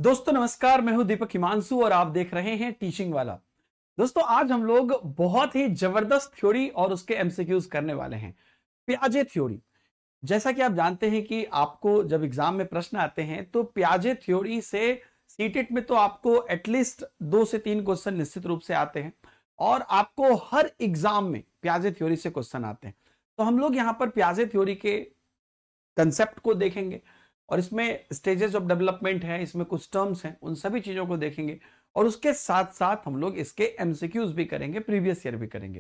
दोस्तों नमस्कार, मैं हूं दीपक हिमांशु और आप देख रहे हैं टीचिंग वाला। दोस्तों आज हम लोग बहुत ही जबरदस्त थ्योरी और उसके एमसीक्यूज करने वाले हैं। पियाजे थ्योरी। जैसा कि आप जानते हैं कि आपको जब एग्जाम में प्रश्न आते हैं तो पियाजे थ्योरी से सीटेट में तो आपको एटलीस्ट 2 से 3 क्वेश्चन निश्चित रूप से आते हैं और आपको हर एग्जाम में पियाजे थ्योरी से क्वेश्चन आते हैं। तो हम लोग यहां पर पियाजे थ्योरी के कंसेप्ट को देखेंगे और इसमें स्टेजेस ऑफ डेवलपमेंट है, इसमें कुछ टर्म्स हैं, उन सभी चीजों को देखेंगे और उसके साथ साथ हम लोग इसके एमसीक्यूज भी करेंगे, प्रीवियस ईयर भी करेंगे।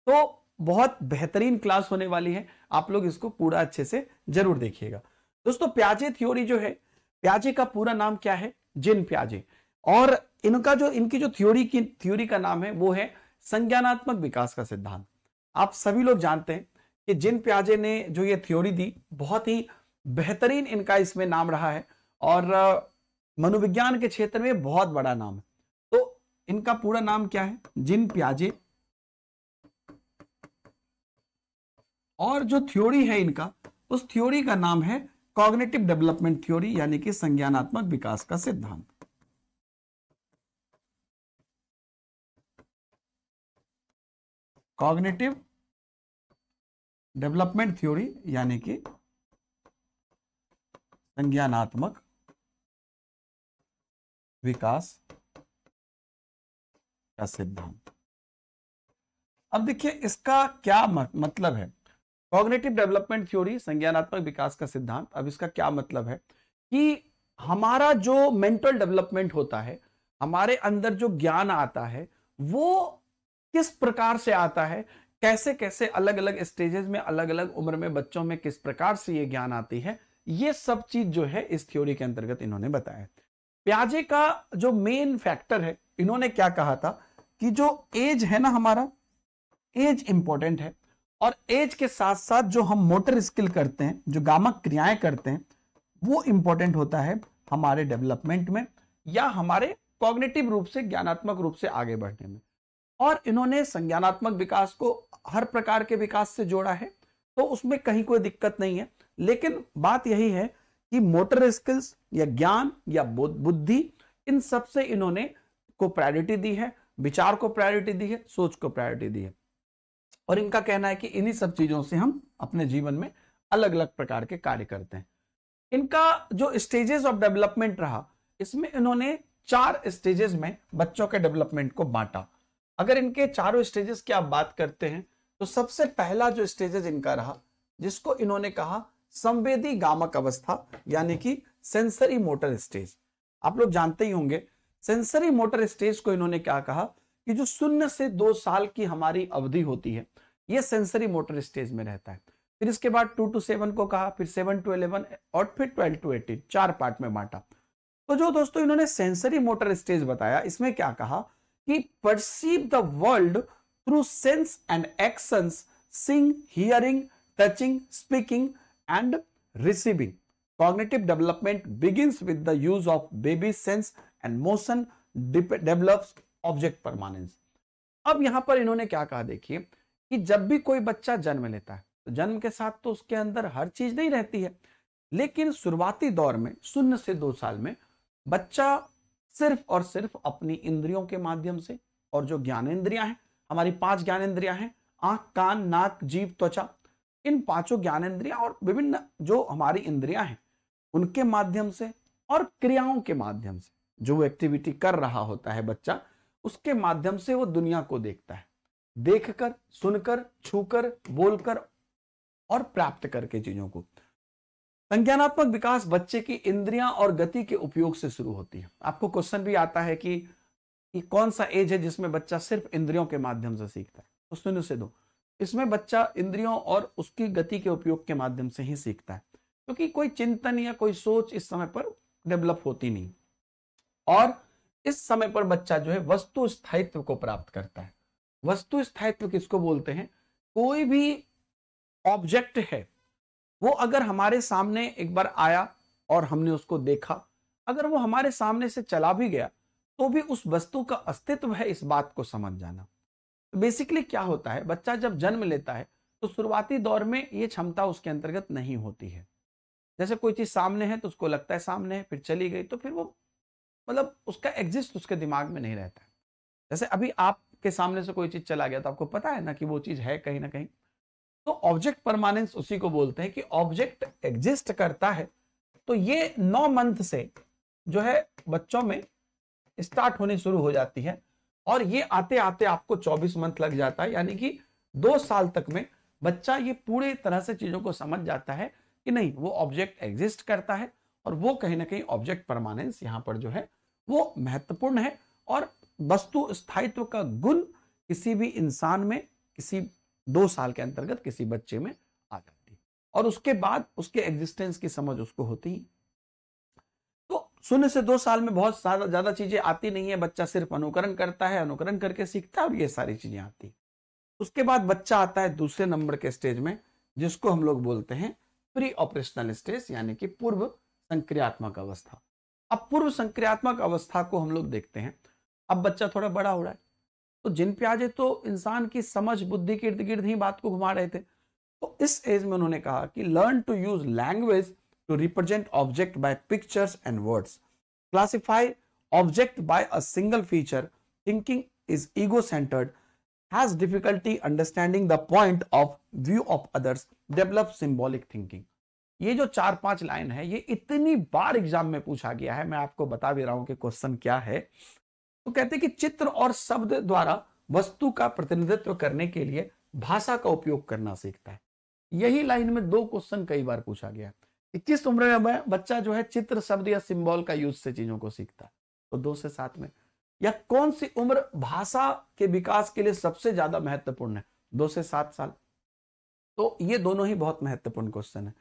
तो बहुत बेहतरीन क्लास होने वाली है, आप लोग इसको पूरा अच्छे से जरूर देखिएगा। दोस्तों पियाजे थ्योरी जो है, पियाजे का पूरा नाम क्या है? जिन पियाजे। और इनकी जो थ्योरी का नाम है वो है संज्ञानात्मक विकास का सिद्धांत। आप सभी लोग जानते हैं कि जिन पियाजे ने जो ये थ्योरी दी, बहुत ही बेहतरीन इनका इसमें नाम रहा है और मनोविज्ञान के क्षेत्र में बहुत बड़ा नाम है। तो इनका पूरा नाम क्या है? जिन पियाजे। और जो थ्योरी है इनका, उस थ्योरी का नाम है कॉग्निटिव डेवलपमेंट थ्योरी, यानी कि संज्ञानात्मक विकास का सिद्धांत। कॉग्निटिव डेवलपमेंट थ्योरी यानी कि संज्ञानात्मक विकास का सिद्धांत। अब देखिए इसका क्या मतलब है। कॉग्निटिव डेवलपमेंट थ्योरी, संज्ञानात्मक विकास का सिद्धांत। अब इसका क्या मतलब है कि हमारा जो मेंटल डेवलपमेंट होता है, हमारे अंदर जो ज्ञान आता है वो किस प्रकार से आता है, कैसे कैसे अलग अलग स्टेजेस में, अलग अलग उम्र में बच्चों में किस प्रकार से ये ज्ञान आती है, ये सब चीज जो है इस थ्योरी के अंतर्गत इन्होंने बताया। पियाजे का जो मेन फैक्टर है, इन्होंने क्या कहा था कि जो एज है ना, हमारा एज इंपॉर्टेंट है और एज के साथ साथ जो हम मोटर स्किल करते हैं, जो गामक क्रियाएं करते हैं, वो इंपॉर्टेंट होता है हमारे डेवलपमेंट में या हमारे कॉग्निटिव रूप से, ज्ञानात्मक रूप से आगे बढ़ने में। और इन्होंने संज्ञानात्मक विकास को हर प्रकार के विकास से जोड़ा है, तो उसमें कहीं कोई दिक्कत नहीं है। लेकिन बात यही है कि मोटर स्किल्स या ज्ञान या बुद्धि, इन सब से इन्होंने को प्रायोरिटी दी है, विचार को प्रायोरिटी दी है, सोच को प्रायोरिटी दी है। और इनका कहना है कि इन्हीं सब चीजों से हम अपने जीवन में अलग अलग प्रकार के कार्य करते हैं। इनका जो स्टेजेस ऑफ डेवलपमेंट रहा, इसमें इन्होंने 4 स्टेजेस में बच्चों के डेवलपमेंट को बांटा। अगर इनके चारों स्टेजेस की आप बात करते हैं तो सबसे पहला जो स्टेजेस इनका रहा, जिसको इन्होंने कहा संवेदी गामक अवस्था, यानी कि सेंसरी मोटर स्टेज। आप लोग जानते ही होंगे सेंसरी मोटर स्टेज को इन्होंने क्या कहा कि जो 0 से 2 साल की हमारी अवधि होती है, यह सेंसरी मोटर स्टेज में रहता है। फिर इसके बाद 2 to 7 को कहा, फिर 7 to 11 और फिर 12 to 18, 4 पार्ट में बांटा। तो जो दोस्तों इन्होंने सेंसरी मोटर स्टेज बताया, इसमें क्या कहा कि perceive the world through sense and actions, seeing, hearing, touching, speaking and receiving. Cognitive development begins with the use of baby sense and motion develops object permanence. अब यहां पर इन्होंने क्या कहा, देखिए कि जब भी कोई बच्चा जन्म लेता है तो जन्म के साथ तो उसके अंदर हर चीज नहीं रहती है, लेकिन शुरुआती दौर में 0 से 2 साल में बच्चा सिर्फ और सिर्फ अपनी इंद्रियों के माध्यम से, और जो ज्ञानेंद्रियां हैं, हमारी 5 ज्ञानेंद्रियां हैं, आंख, कान, नाक, जीभ, त्वचा, इन 5 ज्ञानेंद्रियां और विभिन्न जो हमारी इंद्रियां हैं, उनके माध्यम से और क्रियाओं के माध्यम से, जो एक्टिविटी कर रहा होता है बच्चा, उसके माध्यम से वो दुनिया को देखता है। देखकर, सुनकर, छूकर, बोलकर और प्राप्त करके चीजों को। संज्ञानात्मक विकास बच्चे की इंद्रियां और गति के उपयोग से शुरू होती है। आपको क्वेश्चन भी आता है कि कौन सा एज है जिसमें बच्चा सिर्फ इंद्रियों के माध्यम से सीखता है? तो 0 से 2, इसमें बच्चा इंद्रियों और उसकी गति के उपयोग के माध्यम से ही सीखता है, क्योंकि कोई चिंतन या कोई सोच इस समय पर डेवलप होती नहीं। और इस समय पर बच्चा जो है वस्तु स्थायित्व को प्राप्त करता है। वस्तु स्थायित्व किसको बोलते हैं? कोई भी ऑब्जेक्ट है, वो अगर हमारे सामने एक बार आया और हमने उसको देखा, अगर वो हमारे सामने से चला भी गया तो भी उस वस्तु का अस्तित्व है, इस बात को समझ जाना। तो बेसिकली क्या होता है, बच्चा जब जन्म लेता है तो शुरुआती दौर में ये क्षमता उसके अंतर्गत नहीं होती है। जैसे कोई चीज सामने है तो उसको लगता है सामने है, फिर चली गई तो फिर वो मतलब उसका एग्जिस्ट उसके दिमाग में नहीं रहता है। जैसे अभी आपके सामने से कोई चीज चला गया तो आपको पता है ना कि वो चीज है कहीं ना कहीं। तो ऑब्जेक्ट परमानेंस उसी को बोलते हैं कि ऑब्जेक्ट एग्जिस्ट करता है। तो ये 9 मंथ से जो है बच्चों में स्टार्ट होनी शुरू हो जाती है और ये आते आते आपको 24 मंथ लग जाता है, यानी कि 2 साल तक में बच्चा ये पूरे तरह से चीजों को समझ जाता है कि नहीं वो ऑब्जेक्ट एग्जिस्ट करता है और वो कहीं ना कहीं ऑब्जेक्ट परमानेंस यहां पर जो है वो महत्वपूर्ण है। और वस्तु स्थायित्व का गुण किसी भी इंसान में किसी 2 साल के अंतर्गत किसी बच्चे में आ जाती है और उसके बाद उसके एग्जिस्टेंस की समझ उसको होती है। तो 0 से 2 साल में बहुत ज्यादा चीजें आती नहीं है, बच्चा सिर्फ अनुकरण करता है, अनुकरण करके सीखता है और ये सारी चीजें आती है। उसके बाद बच्चा आता है दूसरे नंबर के स्टेज में, जिसको हम लोग बोलते हैं प्री ऑपरेशनल स्टेज, यानी कि पूर्व संक्रियात्मक अवस्था। अब पूर्व संक्रियात्मक अवस्था को हम लोग देखते हैं। अब बच्चा थोड़ा बड़ा हो रहा है, तो जिन प्याजे तो इंसान की समझ बुद्धि के इर्द गिर्द ही बात को घुमा रहे थे। तो इस एज में उन्होंने कहा कि learn to use language to represent object by pictures and words, classify object by a single feature, thinking is ego centred, has difficulty understanding the point of view of others, develop symbolic thinking। ये जो 4-5 line है ये इतनी बार exam में पूछा गया है, मैं आपको बता भी रहा हूं कि क्वेश्चन क्या है। तो कहते हैं कि चित्र और शब्द द्वारा वस्तु का प्रतिनिधित्व करने के लिए भाषा का उपयोग करना सीखता है। यही लाइन में 2 क्वेश्चन कई बार पूछा गया कि किस उम्र में बच्चा जो है चित्र शब्द या सिंबल का यूज से चीजों को सीखता है, तो 2 से 7 में। या कौन सी उम्र भाषा के विकास के लिए सबसे ज्यादा महत्वपूर्ण है, 2 से 7 साल। तो ये दोनों ही बहुत महत्वपूर्ण क्वेश्चन है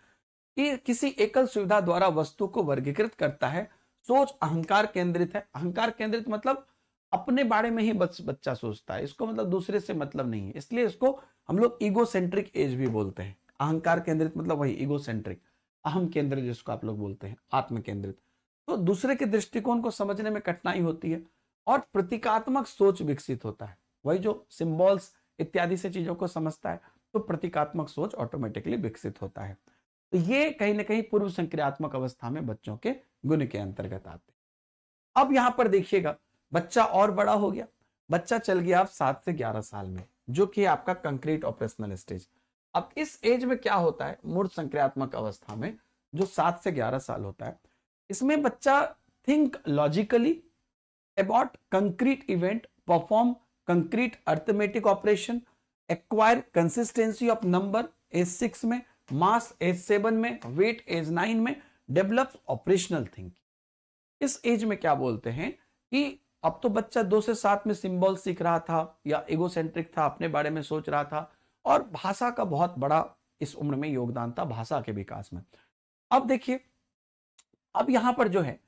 कि किसी एकल सुविधा द्वारा वस्तु को वर्गीकृत करता है। सोच अहंकार केंद्रित है। अहंकार केंद्रित मतलब अपने बारे में ही बच्चा सोचता है, इसको मतलब दूसरे से मतलब नहीं है, इसलिए इसको हम लोग ईगोसेंट्रिक एज भी बोलते हैं। अहंकार केंद्रित मतलब वही ईगोसेंट्रिक, अहम केंद्रित जिसको आप लोग बोलते हैं, आत्म केंद्रित। तो दूसरे के दृष्टिकोण को समझने में कठिनाई होती है और प्रतीकात्मक सोच विकसित होता है। वही जो सिंबल्स इत्यादि से चीजों को समझता है तो प्रतीकात्मक सोच ऑटोमेटिकली विकसित होता है। तो ये कहीं ना कहीं पूर्व संक्रियात्मक अवस्था में बच्चों के गुण के अंतर्गत आते हैं। अब यहां पर देखिएगा बच्चा और बड़ा हो गया, बच्चा चल गया अब 7 से 11 साल में, जो कि आपका कंक्रीट ऑपरेशनल स्टेज। अब इस एज में क्या होता है, मूर्त संक्रियात्मक अवस्था में जो 7 से 11 साल होता है, इसमें बच्चा think logically about concrete event, perform concrete arithmetic operation, acquire consistency of number age 6 में, mass age 7 में, weight age 9 में, develops operational thinking। इस एज में क्या बोलते हैं कि अब तो बच्चा 2 से 7 में सिंबल सीख रहा था या एगोसेंट्रिक था, अपने बारे में सोच रहा था, और भाषा का बहुत बड़ा इस उम्र में योगदान था भाषा के विकास में। अब देखिए अब यहां पर जो है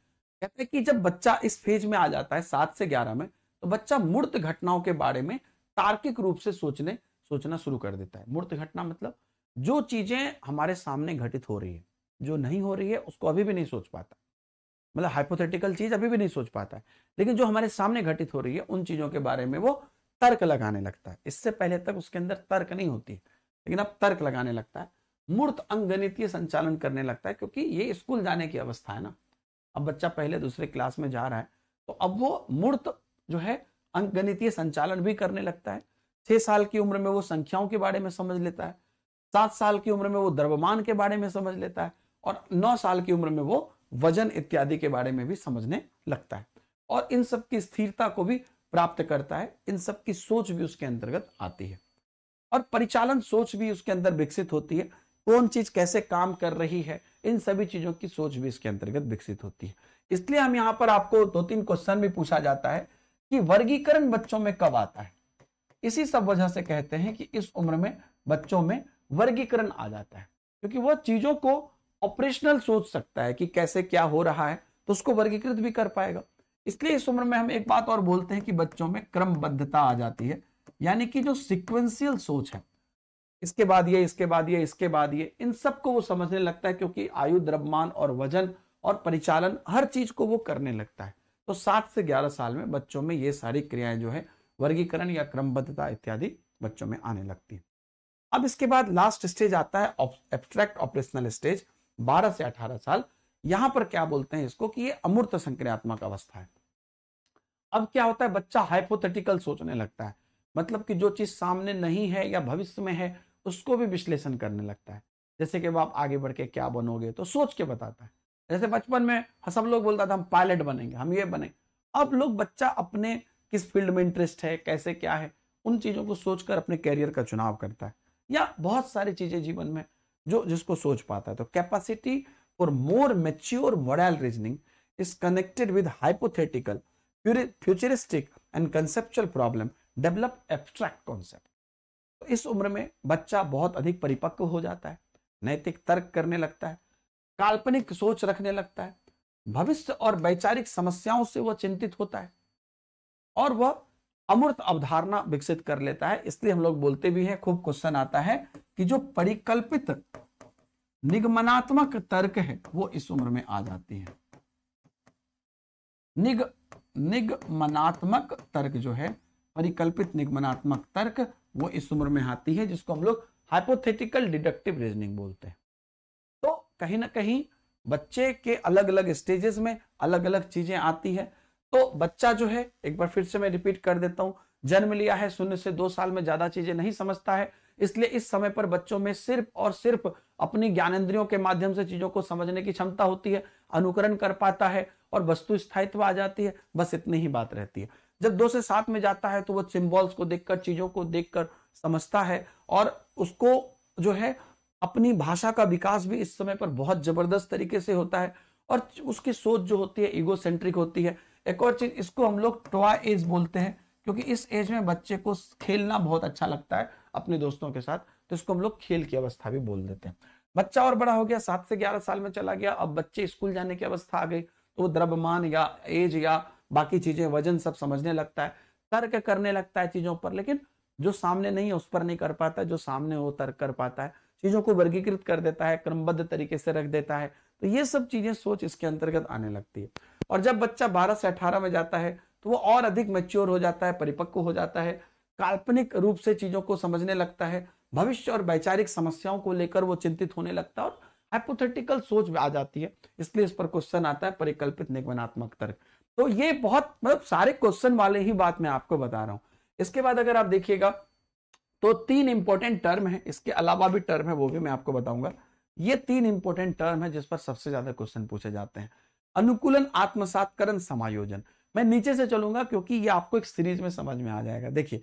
कहते हैं कि जब बच्चा इस फेज में आ जाता है 7 से 11 में, तो बच्चा मूर्त घटनाओं के बारे में तार्किक रूप से सोचना शुरू कर देता है। मूर्त घटना मतलब जो चीजें हमारे सामने घटित हो रही है, जो नहीं हो रही है उसको अभी भी नहीं सोच पाता, मतलब हाइपोथेटिकल चीज अभी भी नहीं सोच पाता है, लेकिन जो हमारे सामने घटित हो रही है उन चीजों के बारे में वो तर्क लगाने लगता है। इससे पहले तक उसके अंदर तर्क नहीं होती, लेकिन अब तर्क लगाने लगता है, मूर्त अंकगणितीय संचालन करने लगता है, क्योंकि ये स्कूल जाने की अवस्था है ना। अब बच्चा पहले दूसरे क्लास में जा रहा है, तो अब वो मूर्त जो है अंकगणितीय संचालन भी करने लगता है। 6 साल की उम्र में वो संख्याओं के बारे में समझ लेता है, 7 साल की उम्र में वो द्रव्यमान के बारे में समझ लेता है, और 9 साल की उम्र में वो वजन इत्यादि के बारे में भी समझने लगता है, और इन सब की स्थिरता को भी प्राप्त करता है। इन सब की सोच भी उसके अंतर्गत आती है, और परिचालन सोच भी उसके अंदर विकसित होती है। कौन चीज कैसे काम कर रही है, इन सभी चीजों की सोच भी इसके अंतर्गत विकसित होती है। इसलिए हम यहाँ पर आपको 2-3 क्वेश्चन भी पूछा जाता है कि वर्गीकरण बच्चों में कब आता है। इसी सब वजह से कहते हैं कि इस उम्र में बच्चों में वर्गीकरण आ जाता है, क्योंकि वह चीजों को ऑपरेशनल सोच सकता है कि कैसे क्या हो रहा है, तो उसको वर्गीकृत भी कर पाएगा। इसलिए इस उम्र में हम एक बात और बोलते हैं कि बच्चों में क्रमबद्धता आ जाती है, यानी कि जो सिक्वेंशियल सोच है, इसके बाद ये, इसके बाद ये, इसके बाद ये, इन सबको वो समझने लगता है, क्योंकि आयु, द्रव्यमान और वजन और परिचालन हर चीज को वो करने लगता है। तो 7 से 11 साल में बच्चों में ये सारी क्रियाएं जो है वर्गीकरण या क्रमबद्धता इत्यादि बच्चों में आने लगती है। अब इसके बाद लास्ट स्टेज आता है एब्स्ट्रैक्ट ऑपरेशनल स्टेज, 12 से 18 साल। यहां पर क्या बोलते हैं इसको कि ये अमूर्त संक्रियात्मक अवस्था है। अब क्या होता है, बच्चा हाइपोथेटिकल सोचने लगता है, मतलब कि जो चीज सामने नहीं है या भविष्य में है उसको भी विश्लेषण करने लगता है। जैसे कि अब आप आगे बढ़ के क्या बनोगे तो सोच के बताता है। जैसे बचपन में सब लोग बोलता था हम पायलट बनेंगे, हम ये बनेंगे। अब लोग बच्चा अपने किस फील्ड में इंटरेस्ट है, कैसे क्या है, उन चीजों को सोचकर अपने कैरियर का चुनाव करता है, या बहुत सारी चीजें जीवन में जो जिसको सोच पाता है। तो capacity for more mature moral reasoning is connected with hypothetical, futuristic and conceptual problem develop abstract concept. तो इस उम्र में बच्चा बहुत अधिक परिपक्व हो जाता है, नैतिक तर्क करने लगता है, काल्पनिक सोच रखने लगता है, भविष्य और वैचारिक समस्याओं से वह चिंतित होता है और वह अमूर्त अवधारणा विकसित कर लेता है। इसलिए हम लोग बोलते भी हैं, खूब क्वेश्चन आता है कि जो परिकल्पित निगमनात्मक तर्क है वो इस उम्र में आ जाती है। निगमनात्मक तर्क जो है, परिकल्पित निगमनात्मक तर्क, वो इस उम्र में आती है, जिसको हम लोग हाइपोथेटिकल डिडक्टिव रीजनिंग बोलते हैं। तो कहीं ना कहीं बच्चे के अलग अलग स्टेजेस में अलग अलग चीजें आती है। तो बच्चा जो है, एक बार फिर से मैं रिपीट कर देता हूं, जन्म लिया है, 0 से 2 साल में ज्यादा चीजें नहीं समझता है, इसलिए इस समय पर बच्चों में सिर्फ और सिर्फ अपनी ज्ञानेंद्रियों के माध्यम से चीजों को समझने की क्षमता होती है, अनुकरण कर पाता है और वस्तु स्थायित्व आ जाती है, बस इतनी ही बात रहती है। जब 2 से 7 में जाता है तो वो सिंबल्स को देखकर, चीजों को देखकर समझता है और उसको जो है अपनी भाषा का विकास भी इस समय पर बहुत जबरदस्त तरीके से होता है और उसकी सोच जो होती है ईगो सेंट्रिक होती है। एक और चीज, इसको हम लोग टॉय एज बोलते हैं, क्योंकि इस एज में बच्चे को खेलना बहुत अच्छा लगता है अपने दोस्तों के साथ, तो इसको हम लोग खेल की अवस्था भी बोल देते हैं। बच्चा और बड़ा हो गया, 7 से 11 साल में चला गया, अब बच्चे स्कूल जाने की अवस्था आ गई, तो वो द्रव्यमान या एज या बाकी चीजें, वजन सब समझने लगता है, तर्क करने लगता है चीजों पर, लेकिन जो सामने नहीं है उस पर नहीं कर पाता, जो सामने हो तर्क कर पाता है, चीजों को वर्गीकृत कर देता है, क्रमबद्ध तरीके से रख देता है। तो ये सब चीजें सोच इसके अंतर्गत आने लगती है। और जब बच्चा 12 से 18 में जाता है तो वो और अधिक मैच्योर हो जाता है, परिपक्व हो जाता है, काल्पनिक रूप से चीजों को समझने लगता है, भविष्य और वैचारिक समस्याओं को लेकर वो चिंतित होने लगता है और हाइपोथेटिकल सोच आ जाती है। इसलिए इस पर क्वेश्चन आता है परिकल्पित निगमनात्मक तर्क। तो ये बहुत मतलब सारे क्वेश्चन वाले ही बात मैं आपको बता रहा हूं। इसके बाद अगर आप देखिएगा तो 3 इंपॉर्टेंट टर्म है, इसके अलावा भी टर्म है, वो भी मैं आपको बताऊंगा। ये 3 इंपॉर्टेंट टर्म है जिस पर सबसे ज्यादा क्वेश्चन पूछे जाते हैं। अनुकूलन, आत्मसातकरण, समायोजन। मैं नीचे से चलूंगा क्योंकि ये आपको एक सीरीज में समझ में आ जाएगा। देखिए,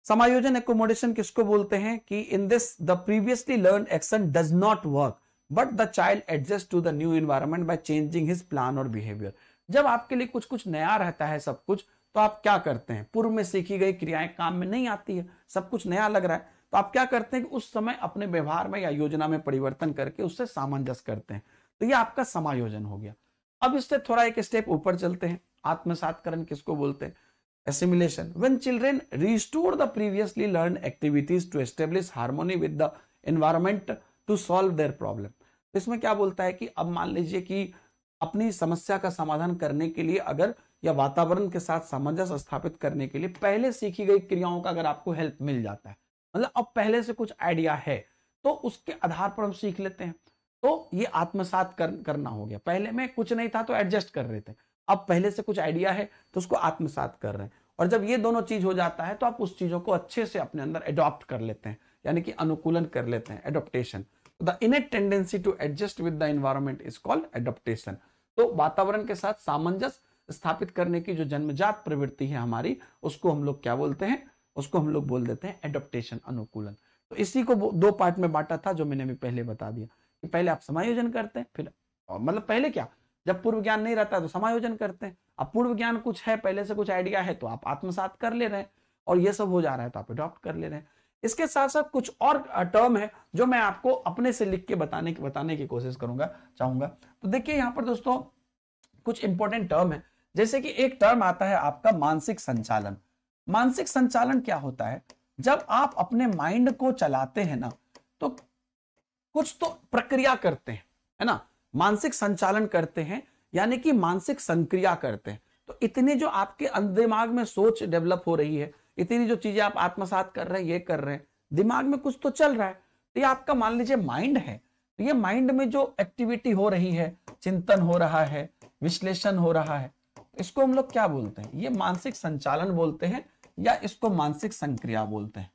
समायोजन एकोमोडेशन किसको बोलते हैं कि in this the previously learn action does not work but the child adjust to the new environment by changing his plan और बिहेवियर। जब आपके लिए कुछ कुछ नया रहता है सब कुछ, तो आप क्या करते हैं, पूर्व में सीखी गई क्रियाएं काम में नहीं आती है, सब कुछ नया लग रहा है, तो आप क्या करते हैं कि उस समय अपने व्यवहार में या योजना में परिवर्तन करके उससे सामंजस्य करते हैं। तो ये आपका समायोजन हो गया। अब इससे थोड़ा एक स्टेप ऊपर चलते हैं। आत्मसातकरण किसको बोलते हैं? assimilation, when children restore the previously learned activities to establish harmony with the environment to solve their problem। तो इसमें क्या बोलता है कि अब मान लीजिए कि अपनी समस्या का समाधान करने के लिए अगर या वातावरण के साथ सामंजस्य स्थापित करने के लिए पहले सीखी गई क्रियाओं का अगर आपको हेल्प मिल जाता है, मतलब अब पहले से कुछ आइडिया है तो उसके आधार पर हम सीख लेते हैं, तो ये आत्मसात करना हो गया। पहले में कुछ नहीं था तो एडजस्ट कर रहे थे, अब पहले से कुछ आइडिया है तो उसको आत्मसात कर रहे हैं। और जब ये दोनों चीज हो जाता है तो आप उस चीजों को अच्छे से अपने अंदर एडॉप्ट कर लेते हैं, यानी कि अनुकूलन कर लेते हैं, adaptation. The innate tendency to adjust with the environment is called adaptation. तो वातावरण के साथ सामंजस्य स्थापित करने की जो जन्मजात प्रवृत्ति है हमारी, उसको हम लोग क्या बोलते हैं? उसको हम लोग बोल देते हैं एडॉप्टेशन, अनुकूलन। तो इसी को 2 पार्ट में बांटा था, जो मैंने भी पहले बता दिया कि पहले आप समायोजन करते हैं, फिर मतलब पहले क्या, जब पूर्व ज्ञान नहीं रहता तो समायोजन करते हैं, अब पूर्व ज्ञान कुछ है, पहले से कुछ आइडिया है तो आप आत्मसात कर ले रहे हैं, और ये सब हो जा रहा है तो आप अडॉप्ट कर ले रहे हैं। इसके साथ साथ कुछ और टर्म है जो मैं आपको अपने से लिख के बताने की कोशिश चाहूंगा। तो देखिए यहाँ पर दोस्तों कुछ इंपॉर्टेंट टर्म है, जैसे कि एक टर्म आता है आपका मानसिक संचालन। मानसिक संचालन क्या होता है? जब आप अपने माइंड को चलाते हैं ना, तो कुछ तो प्रक्रिया करते हैं, है ना, मानसिक संचालन करते हैं, यानी कि मानसिक संक्रिया करते हैं। तो इतनी जो आपके दिमाग में सोच डेवलप हो रही है, इतनी जो चीजें आप आत्मसात कर रहे हैं, ये कर रहे हैं, दिमाग में कुछ तो चल रहा है। तो ये आपका मान लीजिए माइंड है, तो ये माइंड में जो एक्टिविटी हो रही है, चिंतन हो रहा है, विश्लेषण हो रहा है, इसको हम लोग क्या बोलते हैं? ये मानसिक संचालन बोलते हैं या इसको मानसिक संक्रिया बोलते हैं।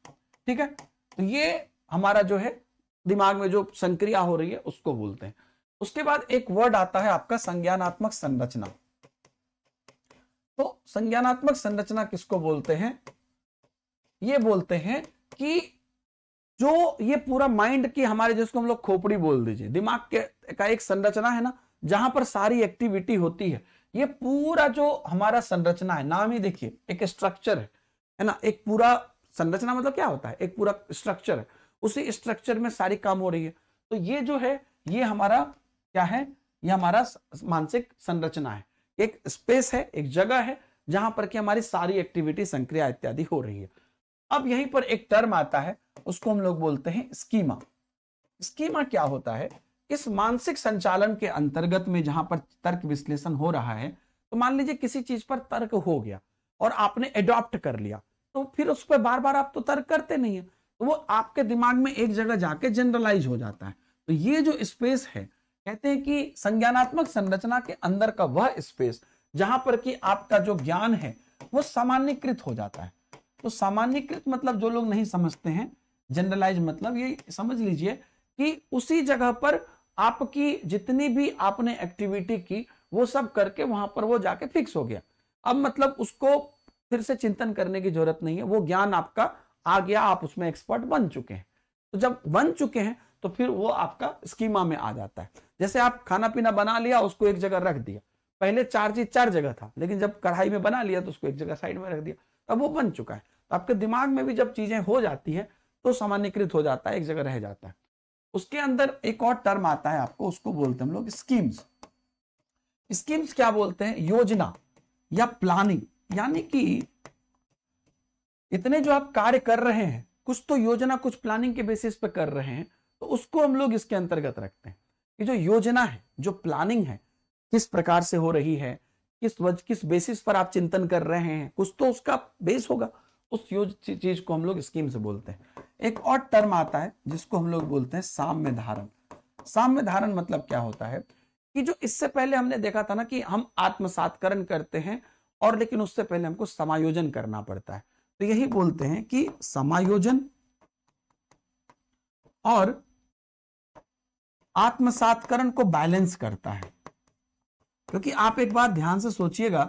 ठीक है, तो ये हमारा जो है दिमाग में जो संक्रिया हो रही है उसको बोलते हैं। उसके बाद एक वर्ड आता है आपका संज्ञानात्मक संरचना। तो संज्ञानात्मक संरचना किसको बोलते हैं? ये बोलते हैं कि जो ये पूरा माइंड की हमारे, जिसको हम लोग खोपड़ी बोल दीजिए, दिमाग के का एक संरचना है ना, जहां पर सारी एक्टिविटी होती है, ये पूरा जो हमारा संरचना है, नाम ही देखिए एक स्ट्रक्चर है ना, एक पूरा संरचना मतलब क्या होता है? एक पूरा स्ट्रक्चर है, उसी स्ट्रक्चर में सारी काम हो रही है। तो ये जो है ये हमारा क्या है? ये हमारा मानसिक संरचना है, एक स्पेस है, एक जगह है जहां पर कि हमारी सारी एक्टिविटी, संक्रिया इत्यादि हो रही है। अब यहीं पर एक टर्म आता है, उसको हम लोग बोलते हैं स्कीमा। स्कीमा क्या होता है? इस मानसिक संचालन के अंतर्गत में जहां पर तर्क विश्लेषण हो रहा है, तो मान लीजिए किसी चीज पर तर्क हो गया और आपने एडॉप्ट कर लिया, तो फिर उस पर बार बार आप तो तर्क करते नहीं है, तो वो आपके दिमाग में एक जगह जाके जनरलाइज हो जाता है। तो ये जो स्पेस है, कहते हैं कि संज्ञानात्मक संरचना के अंदर का वह स्पेस जहां पर कि आपका जो ज्ञान है वो सामान्यकृत हो जाता है। तो सामान्यकृत मतलब जो लोग नहीं समझते हैं, जनरलाइज मतलब ये समझ लीजिए कि उसी जगह पर आपकी जितनी भी आपने एक्टिविटी की वो सब करके वहां पर वो जाके फिक्स हो गया। अब मतलब उसको फिर से चिंतन करने की जरूरत नहीं है, वो ज्ञान आपका आ गया, आप उसमें एक्सपर्ट बन चुके हैं। तो जब बन चुके हैं तो फिर वो आपका स्कीमा में आ जाता है। जैसे आप खाना पीना बना लिया, उसको एक जगह रख दिया, पहले चार चीज चार जगह था, लेकिन जब कढ़ाई में बना लिया तो उसको एक जगह साइड में रख दिया, तब वो बन चुका है। तो आपके दिमाग में भी जब चीजें हो जाती है तो सामान्यकृत हो जाता है, एक जगह रह जाता है। उसके अंदर एक और टर्म आता है आपको, उसको बोलते हैं हम लोग स्कीम्स। स्कीम्स क्या बोलते हैं? योजना या प्लानिंग, यानी कि इतने जो आप कार्य कर रहे हैं, कुछ तो योजना कुछ प्लानिंग के बेसिस पे कर रहे हैं, तो उसको हम लोग इसके अंतर्गत रखते हैं कि जो योजना है, जो प्लानिंग है, किस प्रकार से हो रही है, किस बेसिस पर आप चिंतन कर रहे हैं, कुछ तो उसका बेस होगा, उस चीज को हम लोग स्कीम से बोलते हैं। एक और टर्म आता है जिसको हम लोग बोलते हैं साम्य धारण। साम्य धारण मतलब क्या होता है कि जो इससे पहले हमने देखा था ना कि हम आत्मसात्करण करते हैं और लेकिन उससे पहले हमको समायोजन करना पड़ता है, तो यही बोलते हैं कि समायोजन और आत्मसात्करण को बैलेंस करता है। क्योंकि आप एक बात ध्यान से सोचिएगा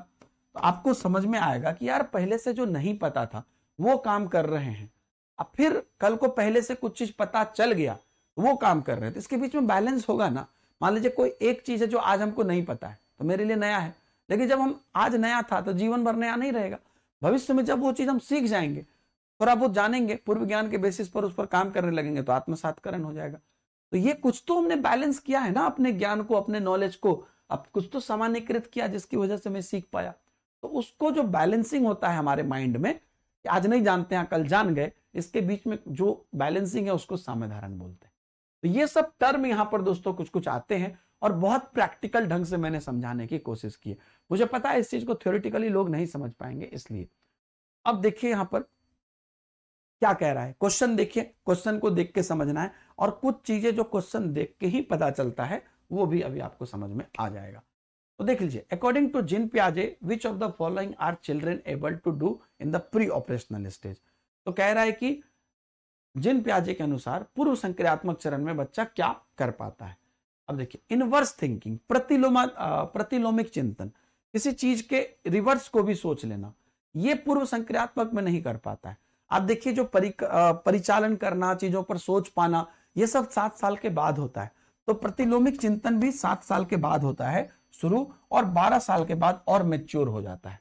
तो आपको समझ में आएगा कि यार पहले से जो नहीं पता था वो काम कर रहे हैं, अब फिर कल को पहले से कुछ चीज पता चल गया वो काम कर रहे थे, इसके बीच में बैलेंस होगा ना। मान लीजिए कोई एक चीज है जो आज हमको नहीं पता है तो मेरे लिए नया है, लेकिन जब हम आज नया था तो जीवन भर नया नहीं रहेगा। भविष्य में जब वो चीज हम सीख जाएंगे, थोड़ा बहुत जानेंगे, पूर्व ज्ञान के बेसिस पर उस पर काम करने लगेंगे तो आत्मसात्करण हो जाएगा। तो ये कुछ तो हमने बैलेंस किया है ना, अपने ज्ञान को, अपने नॉलेज को, अब कुछ तो सामान्यकृत किया जिसकी वजह से मैं सीख पाया। तो उसको जो बैलेंसिंग होता है हमारे माइंड में, आज नहीं जानते हैं कल जान गए, इसके बीच में जो बैलेंसिंग है उसको साम्य धारण बोलते हैं। तो ये सब टर्म यहां पर दोस्तों कुछ कुछ आते हैं और बहुत प्रैक्टिकल ढंग से मैंने समझाने की कोशिश की है। मुझे पता है इस चीज को थ्योरेटिकली लोग नहीं समझ पाएंगे, इसलिए अब देखिए यहां पर क्या कह रहा है। क्वेश्चन देखिए, क्वेश्चन को देख के समझना है और कुछ चीजें जो क्वेश्चन देख के ही पता चलता है वो भी अभी आपको समझ में आ जाएगा। तो देख लीजिए, अकॉर्डिंग टू जीन पियाजे which of the following are children able to do in the pre operational stage. तो कह रहा है कि जीन पियाजे के अनुसार पूर्व संक्रियात्मक चरण में बच्चा क्या कर पाता है। अब देखिए, इनवर्स थिंकिंग, प्रतिलोमिक चिंतन, किसी चीज के रिवर्स को भी सोच लेना, ये पूर्व संक्रियात्मक में नहीं कर पाता है। आप देखिए जो परिचालन करना, चीजों पर सोच पाना, ये सब 7 साल के बाद होता है। तो प्रतिलोमिक चिंतन भी 7 साल के बाद होता है शुरू, और 12 साल के बाद और मैच्योर हो जाता है।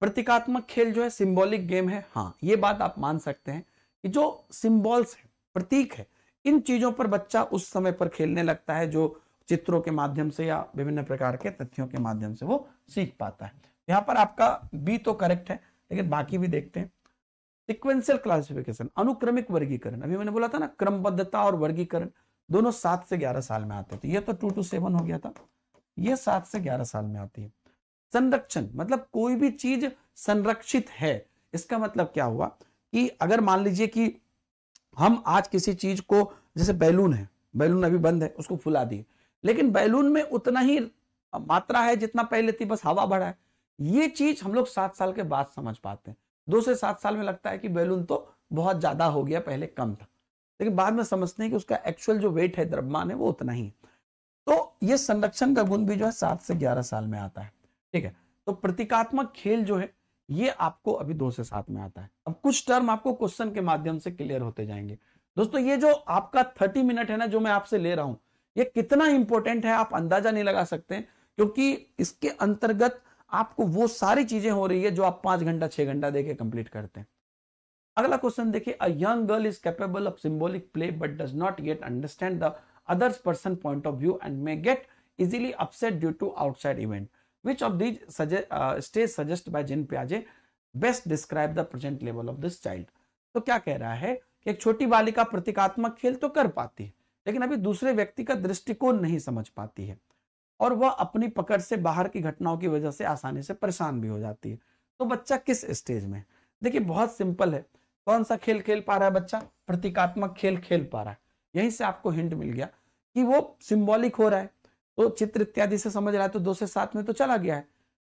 प्रतीकात्मक खेल जो है सिंबॉलिक गेम है, हाँ ये बात आप मान सकते हैं कि जो सिंबल्स है, प्रतीक है, इन चीजों पर बच्चा उस समय पर खेलने लगता है जो चित्रों के माध्यम से या विभिन्न प्रकार के तथ्यों के माध्यम से वो सीख पाता है। यहाँ पर आपका बी तो करेक्ट है, लेकिन बाकी भी देखते हैं। सिक्वेंशियल क्लासिफिकेशन, अनुक्रमिक वर्गीकरण, अभी मैंने बोला था ना क्रमबद्धता और वर्गीकरण दोनों 7 से 11 साल में आते थे। ये तो 2 to 7 हो गया था, ये 7 से 11 साल में आती है। संरक्षण मतलब कोई भी चीज संरक्षित है, इसका मतलब क्या हुआ कि अगर मान लीजिए कि हम आज किसी चीज को, जैसे बैलून है, बैलून अभी बंद है, उसको फुला दिए, लेकिन बैलून में उतना ही मात्रा है जितना पहले थी, बस हवा बढ़ा है। ये चीज हम लोग 7 साल के बाद समझ पाते हैं। 2 से 7 साल में लगता है कि बैलून तो बहुत ज्यादा हो गया, पहले कम था, लेकिन बाद में समझते हैं कि उसका एक्चुअल जो वेट है, द्रव्यमान है, वो उतना ही है। तो ये संरक्षण का गुण भी जो है 7 से 11 साल में आता है। ठीक है, तो प्रतीकात्मक खेल जो है ये आपको अभी 2 से 7 में आता है। अब कुछ टर्म आपको क्वेश्चन के माध्यम से क्लियर होते जाएंगे। दोस्तों ये जो आपका 30 मिनट है ना, जो मैं आपसे ले रहा हूं, ये कितना इंपॉर्टेंट है आप अंदाजा नहीं लगा सकते, क्योंकि इसके अंतर्गत आपको वो सारी चीजें हो रही है जो आप 5 घंटा 6 घंटा देके कंप्लीट करते हैं। अगला क्वेश्चन देखिए, a young girl is capable of symbolic play but does not yet understand the others person point of view and may get easily upset due to outside event. Which of these stays suggested by Jean Piaget best describe the present level of this child? तो क्या कह रहा है कि एक छोटी बालिका प्रतीकात्मक खेल तो कर पाती है, लेकिन अभी दूसरे व्यक्ति का दृष्टिकोण नहीं समझ पाती है, और वह अपनी पकड़ से बाहर की घटनाओं की वजह से आसानी से परेशान भी हो जाती है। तो बच्चा किस स्टेज में? देखिए बहुत सिंपल है, कौन सा खेल खेल पा रहा है बच्चा? प्रतीकात्मक खेल खेल पा रहा है। यहीं से आपको हिंट मिल गया कि वो सिंबॉलिक हो रहा है, तो चित्र इत्यादि से समझ रहा है, तो 2 से 7 में तो चला गया है,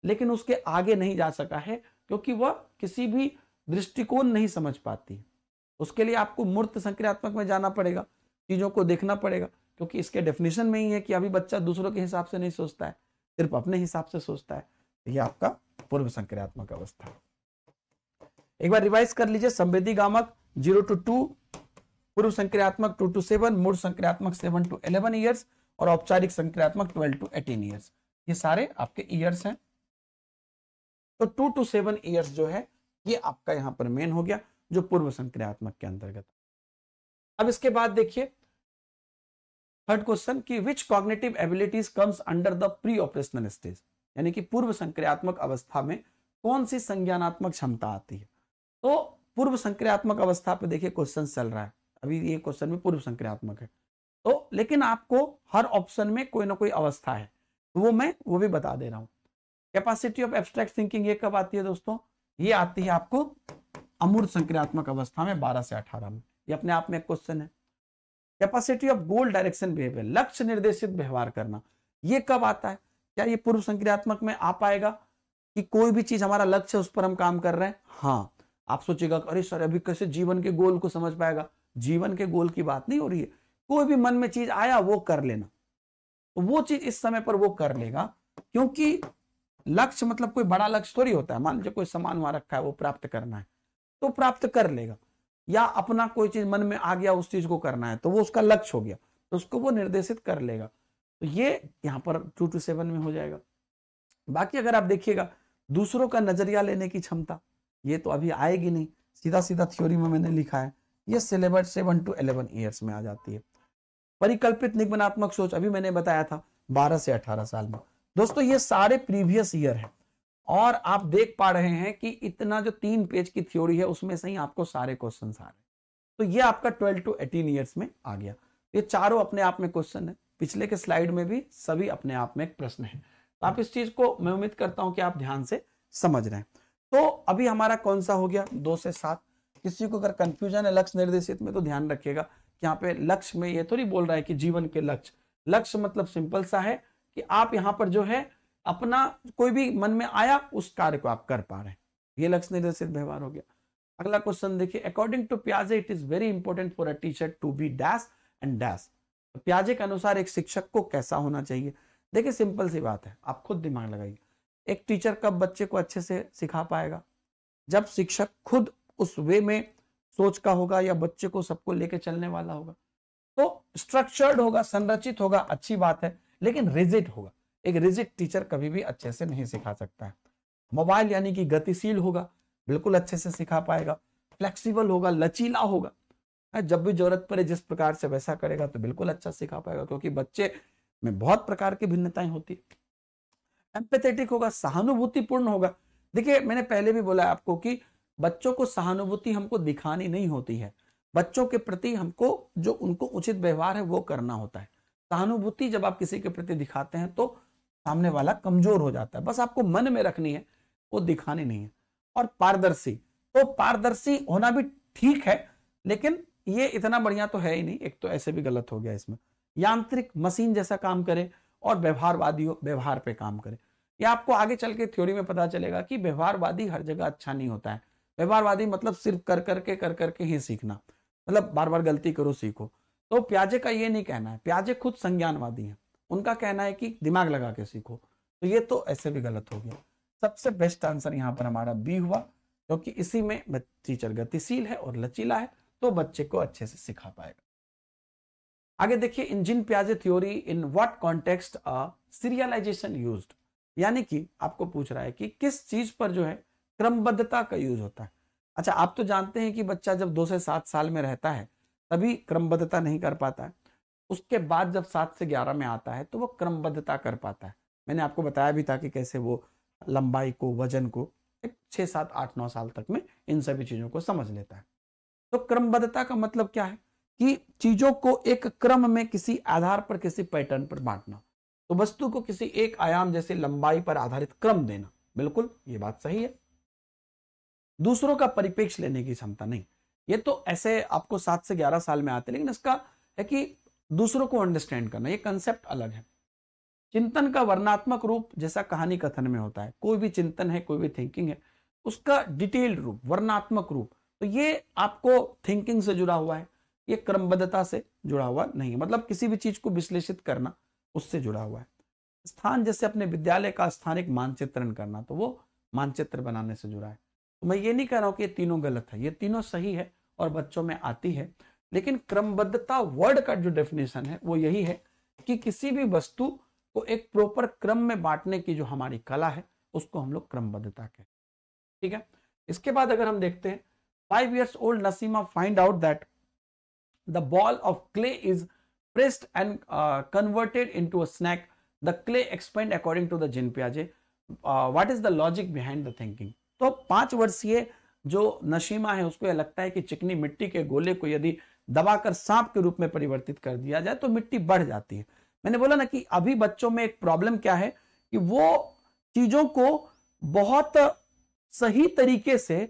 लेकिन उसके आगे नहीं जा सका है क्योंकि वह किसी भी दृष्टिकोण नहीं समझ पाती। उसके लिए आपको मूर्त संक्रियात्मक में जाना पड़ेगा, चीजों को देखना पड़ेगा, क्योंकि इसके डेफिनेशन में ही है कि अभी बच्चा दूसरों के हिसाब से नहीं सोचता है, सिर्फ अपने हिसाब से सोचता है। ये आपका पूर्व संक्रियात्मक अवस्था। एक बार रिवाइज कर लीजिए, संवेदी गामक 0 to 2, पूर्व संक्रियात्मक 2 to 7, मूर्त संक्रियात्मक 7 to 11 ईयर्स, और औपचारिक संक्रियात्मक 12 to 18 ईयर्स। ये सारे आपके ईयर्स हैं। तो 2 to 7 ईयर्स जो है ये आपका यहां पर मेन हो गया, जो पूर्व संक्रियात्मक के अंतर्गत। अब इसके बाद देखिए थर्ड क्वेश्चन कि which cognitive abilities comes under the pre operational stage, यानी कि पूर्व संक्रियात्मक अवस्था में कौन सी संज्ञानात्मक क्षमता आती है। तो पूर्व संक्रियात्मक अवस्था पे देखिए क्वेश्चन चल रहा है, अभी ये क्वेश्चन में पूर्व संक्रियात्मक है, तो लेकिन आपको हर ऑप्शन में कोई ना कोई अवस्था है, तो वो भी बता दे रहा हूं। कैपेसिटी ऑफ एब्स्ट्रैक्ट थिंकिंग ये कब आती है दोस्तों? ये आती है आपको अमूर्त संक्रियात्मक अवस्था में 12 से 18 में। ये अपने आप में एक क्वेश्चन है। Capacity of goal direction behaviour, लक्ष्य निर्देशित व्यवहार करना, ये कब आता है? क्या ये पूर्व संक्रियात्मक में आ पाएगा कि कोई भी चीज हमारा लक्ष्य है उस पर हम काम कर रहे हैं? हाँ, आप सोचेगा अरे सर अभी कैसे जीवन के गोल को समझ पाएगा? जीवन के गोल की बात नहीं हो रही है, कोई भी मन में चीज आया वो कर लेना, तो वो चीज इस समय पर वो कर लेगा, क्योंकि लक्ष्य मतलब कोई बड़ा लक्ष्य थोड़ी होता है। मान लीजिए कोई सामान वहां रखा है, वो प्राप्त करना है तो प्राप्त कर लेगा, या अपना कोई चीज मन में आ गया उस चीज को करना है तो वो उसका लक्ष्य हो गया, तो उसको वो निर्देशित कर लेगा। तो ये यहाँ पर 2 to 7 में हो जाएगा। बाकी अगर आप देखिएगा दूसरों का नजरिया लेने की क्षमता, ये तो अभी आएगी नहीं, सीधा सीधा थ्योरी में मैंने लिखा है, ये सिलेबस 7 to 11 ईयर्स में आ जाती है। परिकल्पित निगमनात्मक सोच अभी मैंने बताया था 12 से 18 साल में। दोस्तों ये सारे प्रीवियस ईयर है, और आप देख पा रहे हैं कि इतना जो 3 पेज की थ्योरी है उसमें से ही आपको सारे क्वेश्चन आ रहे हैं। तो ये आपका 12 to 18 ईयर्स में आ गया। ये चारों अपने आप में क्वेश्चन है, पिछले के स्लाइड में भी सभी अपने आप में एक प्रश्न है। तो आप इस चीज को मैं उम्मीद करता हूं कि आप ध्यान से समझ रहे हैं। तो अभी हमारा कौन सा हो गया? 2 से 7। किसी को अगर कंफ्यूजन है लक्ष्य निर्देशित में तो ध्यान रखिएगा कि यहाँ पे लक्ष्य में ये थोड़ी बोल रहा है कि जीवन के लक्ष्य, लक्ष्य मतलब सिंपल सा है कि आप यहाँ पर जो है अपना कोई भी मन में आया उस कार्य को आप कर पा रहे हैं, ये लक्ष्य निर्देशित व्यवहार हो गया। अगला क्वेश्चन देखिए, अकॉर्डिंग टू पियाजे it is very important for a teacher to be dash and dash. पियाजे के अनुसार एक शिक्षक को कैसा होना चाहिए? देखिए सिंपल सी बात है, आप खुद दिमाग लगाइए। एक टीचर कब बच्चे को अच्छे से सिखा पाएगा? जब शिक्षक खुद उस वे में सोच का होगा, या बच्चे को सबको लेके चलने वाला होगा। तो स्ट्रक्चर्ड होगा, संरचित होगा, अच्छी बात है, लेकिन रिजिड होगा। एक रिजिड टीचर कभी भी अच्छे से नहीं सिखा सकता है। मोबाइल यानी कि गतिशील होगा, बिल्कुल अच्छे से सिखा पाएगा। फ्लेक्सिबल होगा, लचीला होगा, जब भी जरूरत पड़े जिस प्रकार से वैसा करेगा तो बिल्कुल अच्छा सिखा पाएगा, क्योंकि बच्चे में बहुत प्रकार की भिन्नताएं होती है। एम्पैथेटिक होगा, सहानुभूतिपूर्ण होगा। देखिए मैंने पहले भी बोला आपको कि बच्चों को सहानुभूति हमको दिखानी नहीं होती है, बच्चों के प्रति हमको जो उनको उचित व्यवहार है वो करना होता है। सहानुभूति जब आप किसी के प्रति दिखाते हैं तो सामने वाला कमजोर हो जाता है, बस आपको मन में रखनी है, वो दिखानी नहीं है। और पारदर्शी, तो पारदर्शी होना भी ठीक है, लेकिन ये इतना बढ़िया तो है ही नहीं, एक तो ऐसे भी गलत हो गया इसमें। यांत्रिक मशीन जैसा काम करे, और व्यवहारवादी हो, व्यवहार पे काम करे। ये आपको आगे चल के थ्योरी में पता चलेगा कि व्यवहारवादी हर जगह अच्छा नहीं होता है। व्यवहारवादी मतलब सिर्फ कर करके ही सीखना, मतलब बार बार गलती करो सीखो। तो प्याजे का ये नहीं कहना है, प्याजे खुद संज्ञानवादी हैं, उनका कहना है कि दिमाग लगा के सीखो। तो ये तो ऐसे भी गलत हो गया। सबसे बेस्ट आंसर यहाँ पर हमारा बी हुआ, क्योंकि इसी में टीचर गतिशील है और लचीला है, तो बच्चे को अच्छे से सिखा पाएगा। आगे देखिए, इन जीन पियाजे theory in what context serialization used, यानी कि आपको पूछ रहा है कि किस चीज पर जो है क्रमबद्धता का यूज होता है। अच्छा, आप तो जानते हैं कि बच्चा जब 2 से 7 साल में रहता है तभी क्रमबद्धता नहीं कर पाता है, उसके बाद जब 7 से 11 में आता है तो वो क्रमबद्धता कर पाता है। मैंने आपको बताया भी था कि कैसे वो लंबाई को, वजन को 6, 7, 8, 9 साल तक में इन सभी चीजों को समझ लेता है। तो क्रमबद्धता का मतलब क्या है कि चीजों को एक क्रम में किसी आधार पर, किसी पैटर्न पर बांटना। तो वस्तु को किसी एक आयाम जैसे लंबाई पर आधारित क्रम देना, बिल्कुल ये बात सही है। दूसरों का परिप्रेक्ष्य लेने की क्षमता नहीं, ये तो ऐसे आपको 7 से 11 साल में आते, लेकिन इसका है कि दूसरों को अंडरस्टैंड करना, ये कंसेप्ट अलग है। चिंतन का वर्णात्मक रूप जैसा कहानी कथन में होता है, कोई भी चिंतन है, कोई भी थिंकिंग है, उसका डिटेल्ड रूप, वर्णात्मक रूप, तो ये आपको थिंकिंग से जुड़ा हुआ है, ये क्रमबद्धता से जुड़ा हुआ नहीं, मतलब किसी भी चीज को विश्लेषित करना उससे जुड़ा हुआ है। स्थान जैसे अपने विद्यालय का स्थानिक मानचित्रण करना, तो वो मानचित्र बनाने से जुड़ा है। तो मैं ये नहीं कह रहा हूं कि ये तीनों गलत है, ये तीनों सही है और बच्चों में आती है, लेकिन क्रमबद्धता वर्ड का जो डेफिनेशन है वो यही है कि किसी भी वस्तु को एक प्रॉपर क्रम में बांटने की जो हमारी कला है उसको हम लोग क्रमबद्धता कहते हैं। ठीक है, इसके बाद अगर हम देखते हैं, 5 years old Nasima find out that the ball of clay is pressed and converted into a snack. The clay expand according to the Jean Piaget. What is the logic behind the thinking? तो 5 वर्षीय जो नशीमा है उसको यह लगता है कि चिकनी मिट्टी के गोले को यदि दबाकर सांप के रूप में परिवर्तित कर दिया जाए तो मिट्टी बढ़ जाती है। मैंने बोला ना कि अभी बच्चों में एक प्रॉब्लम क्या है कि वो चीजों को बहुत सही तरीके से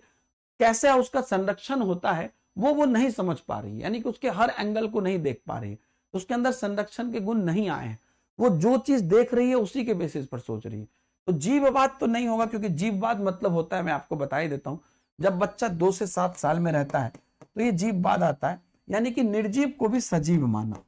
कैसे उसका संरक्षण होता है वो नहीं समझ पा रही है, यानी कि उसके हर एंगल को नहीं देख पा रही है, उसके अंदर संरक्षण के गुण नहीं आए हैं, वो जो चीज देख रही है उसी के बेसिस पर सोच रही है। तो जीववाद तो नहीं होगा, क्योंकि जीववाद मतलब होता है, मैं आपको बता ही देता हूं, जब बच्चा 2 से 7 साल में रहता है तो ये जीववाद आता है, यानी कि निर्जीव को भी सजीव माना।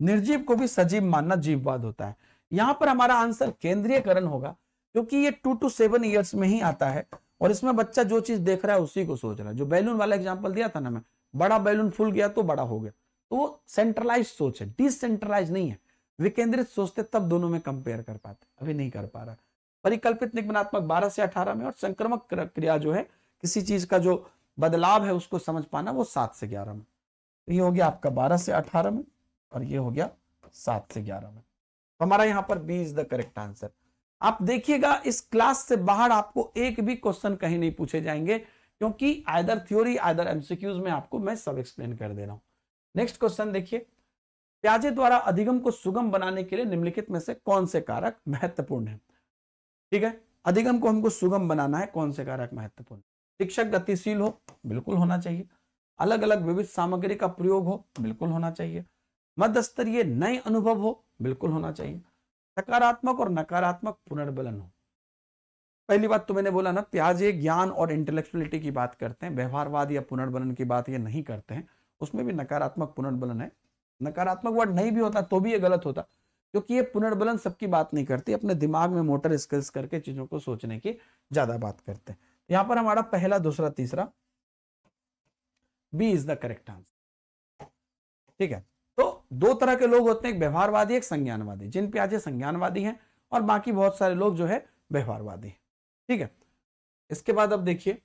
निर्जीव को भी सजीव मानना जीववाद होता है। यहां पर हमारा आंसर केंद्रीयकरण होगा, क्योंकि ये 2 to 7 ईयर्स में ही आता है और इसमें बच्चा जो चीज देख रहा है उसी को सोच रहा है। जो बैलून वाला एग्जांपल दिया था ना मैं, बड़ा बैलून फूल गया तो बड़ा हो गया, तो वो सेंट्रलाइज सोच है, डिसेंट्रलाइज नहीं है। विकेंद्रित सोचते तब दोनों में कंपेयर कर पाते, अभी नहीं कर पा रहा। परिकल्पित निगमनात्मक 12 से 18 में, और संक्रमक क्रिया जो है किसी चीज का जो बदलाव है उसको समझ पाना, वो 7 से 11 में। ये हो गया आपका 12 से 18 में और ये हो गया 7 से 11 में। तो हमारा यहां पर B is the correct answer. आप देखिएगा इस क्लास से बाहर आपको एक भी क्वेश्चन कहीं नहीं पूछे जाएंगे, क्योंकि आइदर थ्योरी आइदर एमसीक्यूज में आपको मैं सब एक्सप्लेन कर दे रहा हूं। नेक्स्ट क्वेश्चन देखिए, प्याजे द्वारा अधिगम को सुगम बनाने के लिए निम्नलिखित में से कौन से कारक महत्वपूर्ण है? ठीक है, अधिगम को हमको सुगम बनाना है, कौन से कारक महत्वपूर्ण? शिक्षक गतिशील हो, बिल्कुल होना चाहिए। अलग अलग विविध सामग्री का प्रयोग हो, बिल्कुल होना चाहिए। मध्य स्तरीय नए अनुभव हो, बिल्कुल होना चाहिए। सकारात्मक और नकारात्मक पुनर्बलन हो। पहली बात तो मैंने बोला ना, प्याजे ज्ञान और इंटेलेक्चुअलिटी की बात करते हैं, व्यवहारवाद या पुनर्बलन की बात ये नहीं करते हैं। उसमें भी नकारात्मक पुनर्बलन है। नकारात्मक वर्ड नहीं भी होता तो भी ये गलत होता, क्योंकि ये पुनर्बलन सबकी बात नहीं करती, अपने दिमाग में मोटर स्किल्स करके चीजों को सोचने की ज्यादा बात करते हैं। यहां पर हमारा पहला, दूसरा, तीसरा, B is the correct answer. ठीक है, तो 2 तरह के लोग होते हैं, एक व्यवहारवादी, एक संज्ञानवादी। जिन प्याजे संज्ञानवादी हैं और बाकी बहुत सारे लोग जो है व्यवहारवादी हैं। ठीक है, इसके बाद अब देखिए,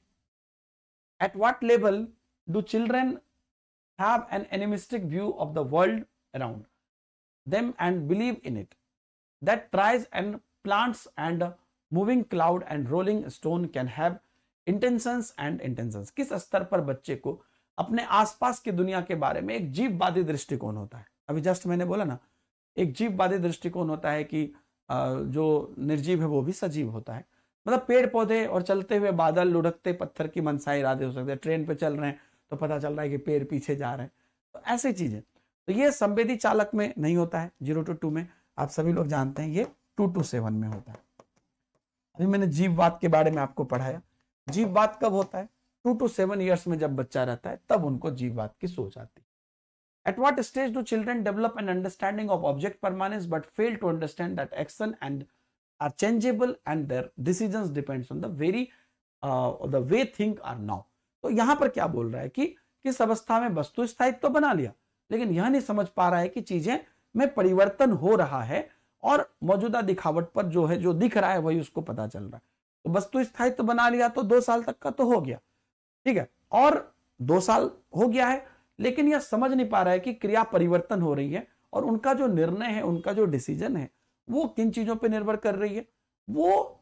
at what level do children have an animistic view of the world around them and believe in it, that trees and plants and moving cloud and rolling stone can have intentions and intentions। किस स्तर पर बच्चे को अपने आसपास की दुनिया के बारे में एक जीववादी दृष्टिकोण होता है? अभी जस्ट मैंने बोला ना, एक जीववादी दृष्टिकोण होता है कि जो निर्जीव है वो भी सजीव होता है। मतलब पेड़ पौधे और चलते हुए बादल, लुढ़कते पत्थर की मनसाई इरादे हो सकते हैं। ट्रेन पे चल रहे हैं तो पता चल रहा है कि पैर पीछे जा रहे हैं। तो ऐसी चीजें, तो ये संवेदी चालक में नहीं होता है 0 to 2 में, आप सभी लोग जानते हैं ये 2 to 7 में होता है। अभी मैंने जीववाद के बारे में आपको पढ़ाया। जीववाद कब होता है? 2 to 7 ईयर्स में जब बच्चा रहता है तब उनको जीववाद की सोच आती है। At what stage do children develop an understanding of object permanence but fail to understand that action and are changeable and their decisions depends on the way things are now? तो यहां पर क्या बोल रहा है कि किस अवस्था में वस्तु स्थायित्व तो बना लिया, लेकिन यह नहीं समझ पा रहा है कि चीजें में परिवर्तन हो रहा है और मौजूदा दिखावट पर जो है, जो दिख रहा है वही उसको पता चल रहा है। तो वस्तु स्थायित्व तो बना लिया तो 2 साल तक का तो हो गया, ठीक है, और 2 साल हो गया है, लेकिन यह समझ नहीं पा रहा है कि क्रिया परिवर्तन हो रही है और उनका जो निर्णय है, उनका जो डिसीजन है वो किन चीजों पर निर्भर कर रही है, वो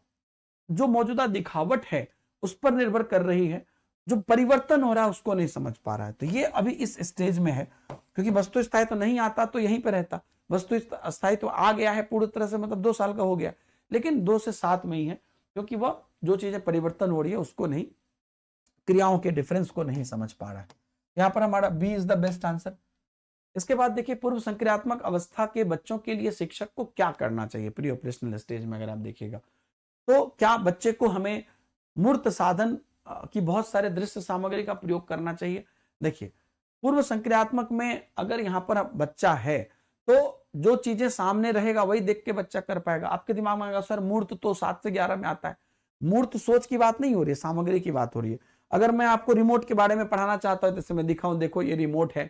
जो मौजूदा दिखावट है उस पर निर्भर कर रही है, जो परिवर्तन हो रहा है उसको नहीं समझ पा रहा है। तो ये अभी इस स्टेज में है, क्योंकि वस्तु स्थायित्व नहीं आता तो यहीं पर रहता, वस्तु स्थायित्व आ गया है पूरी तरह से, मतलब 2 साल का हो गया, लेकिन 2 से 7 में ही है, क्योंकि वह जो चीजें परिवर्तन हो रही है उसको नहीं, क्रियाओं के डिफरेंस को नहीं समझ पा रहा है। यहां पर हमारा B is the best answer. इसके बाद देखिए, पूर्व संक्रियात्मक अवस्था के बच्चों के लिए शिक्षक को क्या करना चाहिए प्री ऑपरेशनल स्टेज में? अगर आप देखिएगा तो क्या बच्चे को हमें मूर्त साधन की बहुत सारे दृश्य सामग्री का प्रयोग करना चाहिए? देखिए, पूर्व संक्रियात्मक में अगर यहाँ पर बच्चा है तो जो चीजें सामने रहेगा वही देख के बच्चा कर पाएगा। आपके दिमाग में आएगा सर मूर्त तो 7 से 11 में आता है। मूर्त सोच की बात नहीं हो रही है, सामग्री की बात हो रही है। अगर मैं आपको रिमोट के बारे में पढ़ाना चाहता हूं, जैसे मैं दिखाऊं, देखो ये रिमोट है,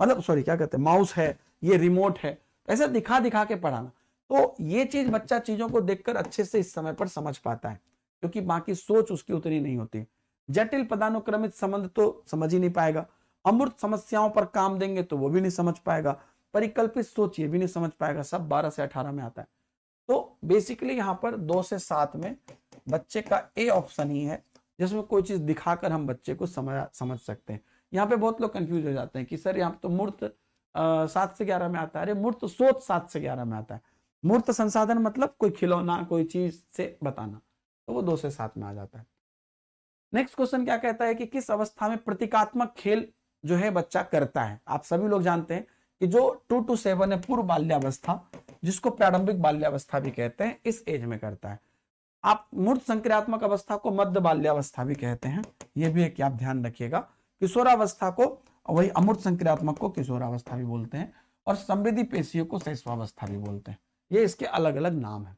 मतलब सॉरी क्या कहते हैं, माउस है, ये रिमोट है, ऐसा दिखा दिखा के पढ़ाना, तो ये चीज बच्चा चीजों को देखकर अच्छे से इस समय पर समझ पाता है, क्योंकि बाकी सोच उसकी उतनी नहीं होती। जटिल पदानुक्रमित संबंध तो समझ ही नहीं पाएगा, अमूर्त समस्याओं पर काम देंगे तो वो भी नहीं समझ पाएगा, परिकल्पित सोच ये भी नहीं समझ पाएगा, सब 12 से 18 में आता है। तो बेसिकली यहाँ पर 2 से 7 में बच्चे का ए ऑप्शन ही है, जिसमें कोई चीज दिखाकर हम बच्चे को समझ सकते हैं। यहाँ पे बहुत लोग कंफ्यूज हो जाते हैं कि सर यहाँ तो मूर्त 7 से 11 में आता है। अरे मूर्त सोच 7 से 11 में आता है, मूर्त संसाधन मतलब कोई खिलौना, कोई चीज से बताना, तो वो 2 से 7 में आ जाता है। नेक्स्ट क्वेश्चन क्या कहता है कि किस अवस्था में प्रतीकात्मक खेल जो है बच्चा करता है? आप सभी लोग जानते हैं कि जो 2 to 7 है पूर्व बाल्यावस्था, जिसको प्रारंभिक बाल्यावस्था भी कहते हैं, इस एज में करता है। आप मूर्त संक्रियात्मक अवस्था को मध्य बाल्यावस्था भी कहते हैं, ये भी एक आप ध्यान रखिएगा। किशोरावस्था को, वही अमूर्त संक्रियात्मक को किशोरावस्था भी बोलते हैं, और संवेदी पेशियों को शैशवावस्था भी बोलते हैं। ये इसके अलग अलग नाम है।